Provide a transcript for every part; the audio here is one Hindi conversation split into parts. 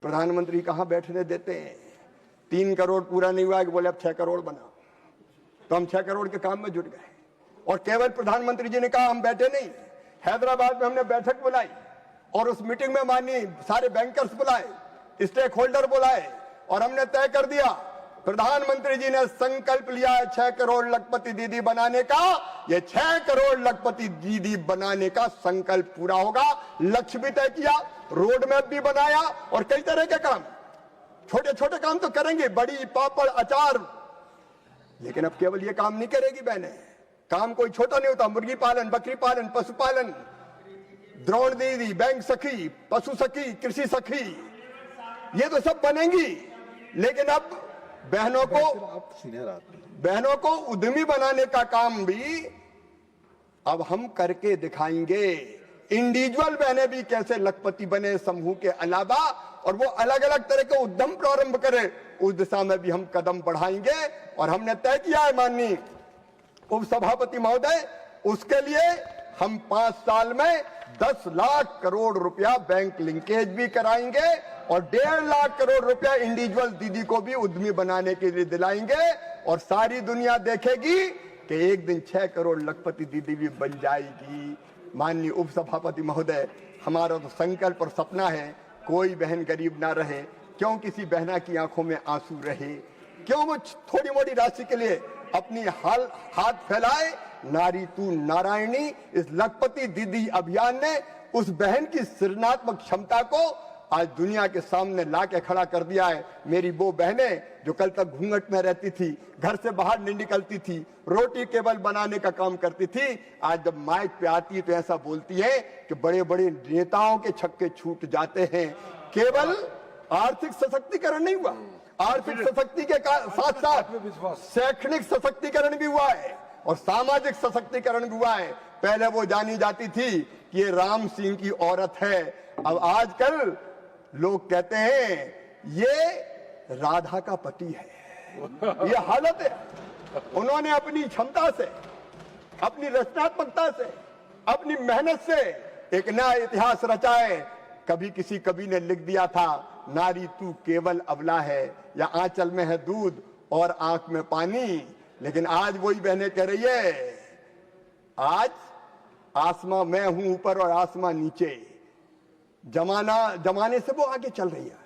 प्रधानमंत्री कहां बैठने देते हैं। 3 करोड़ पूरा नहीं हुआ कि बोले अब 6 करोड़ बना, तो हम 6 करोड़ के काम में जुट गए। और केवल प्रधानमंत्री जी ने कहा, हम बैठे नहीं। हैदराबाद में हमने बैठक बुलाई और उस मीटिंग में माननीय सारे बैंकर्स बुलाए, स्टेक होल्डर बुलाए और हमने तय कर दिया, प्रधानमंत्री जी ने संकल्प लिया है 6 करोड़ लखपति दीदी बनाने का। ये 6 करोड़ लखपति दीदी बनाने का संकल्प पूरा होगा। लक्ष्य भी तय किया, रोड मैप भी बनाया और कई तरह के काम, छोटे छोटे काम तो करेंगे, बड़ी पापड़ अचार, लेकिन अब केवल ये काम नहीं करेगी बहनें। काम कोई छोटा नहीं होता। मुर्गी पालन, बकरी पालन, पशुपालन, द्रोण दीदी, बैंक सखी, पशु सखी, कृषि सखी, ये तो सब बनेंगी। लेकिन अब बहनों को उद्यमी बनाने का काम भी अब हम करके दिखाएंगे। इंडिविजुअल बहनें भी कैसे लखपति बने समूह के अलावा, और वो अलग अलग तरह के उद्यम प्रारंभ करें, उस दिशा में भी हम कदम बढ़ाएंगे। और हमने तय किया है माननीय उप सभापति महोदय, उसके लिए हम 5 साल में 10 लाख करोड़ रुपया बैंक लिंकेज भी कराएंगे और 1.5 लाख करोड़ रुपया इंडिविजुअल दीदी को भी उद्यमी बनाने के लिए दिलाएंगे। और सारी दुनिया देखेगी कि एक दिन 6 करोड़ लखपति दीदी भी बन जाएगी। माननीय उप सभापति महोदय, हमारा तो संकल्प और सपना है, कोई बहन गरीब ना रहे। क्यों किसी बहना की आंखों में आंसू रहे, क्यों वो थोड़ी मोटी राशि के लिए अपनी हाथ फैलाए। नारी तू नारायणी, इस लखपति दीदी अभियान ने उस बहन की सृजनात्मक क्षमता को आज दुनिया के सामने ला के खड़ा कर दिया है। मेरी वो बहनें जो कल तक घूंघट में रहती थी, घर से बाहर नहीं निकलती थी, रोटी केवल बनाने का काम करती थी, आज जब माइक पे आती है तो ऐसा बोलती है कि बड़े बड़े नेताओं के छक्के छूट जाते हैं। केवल आर्थिक सशक्तिकरण नहीं हुआ, आर्थिक सशक्ति के साथ साथ शैक्षणिक सशक्तिकरण भी हुआ है और सामाजिक सशक्तिकरण भी हुआ है। पहले वो जानी जाती थी कि ये राम सिंह की औरत है, अब आजकल लोग कहते हैं ये राधा का पति है। ये हालत है। उन्होंने अपनी क्षमता से, अपनी रचनात्मकता से, अपनी मेहनत से एक नया इतिहास रचा है। कभी किसी कवि ने लिख दिया था, नारी तू केवल अबला है, या आंचल में है दूध और आंख में पानी। लेकिन आज वही बहनें कह रही है, आज आसमां मैं हूं ऊपर और आसमां नीचे, जमाने से वो आगे चल रही है।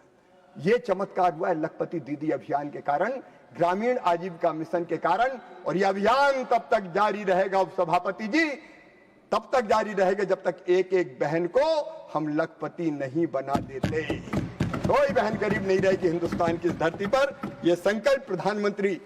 ये चमत्कार हुआ है लखपति दीदी अभियान के कारण, ग्रामीण आजीविका मिशन के कारण। और ये अभियान तब तक जारी रहेगा उप सभापति जी, तब तक जारी रहेगा जब तक एक एक बहन को हम लखपति नहीं बना देते। कोई बहन गरीब नहीं रहेगी हिंदुस्तान की धरती पर। यह संकल्प प्रधानमंत्री